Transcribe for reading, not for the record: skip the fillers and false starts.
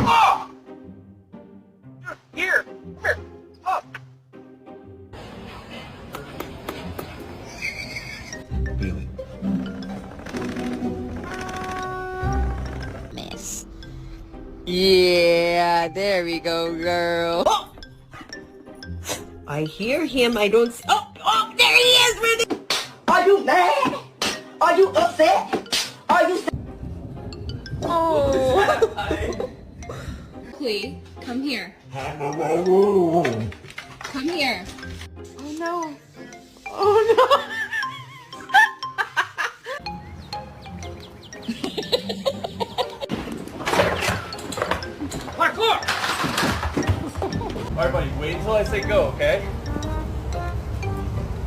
Oh! Here! Come here! Oh! Really? Miss. Yeah, there we go, girl. Oh! I hear him. I don't see. Oh, oh, there he is. Really? Are you mad? Are you upset? Are you? Oh. Please, come here. Come here. Oh no. Oh Parkour! Alright, buddy, wait until I say go, okay?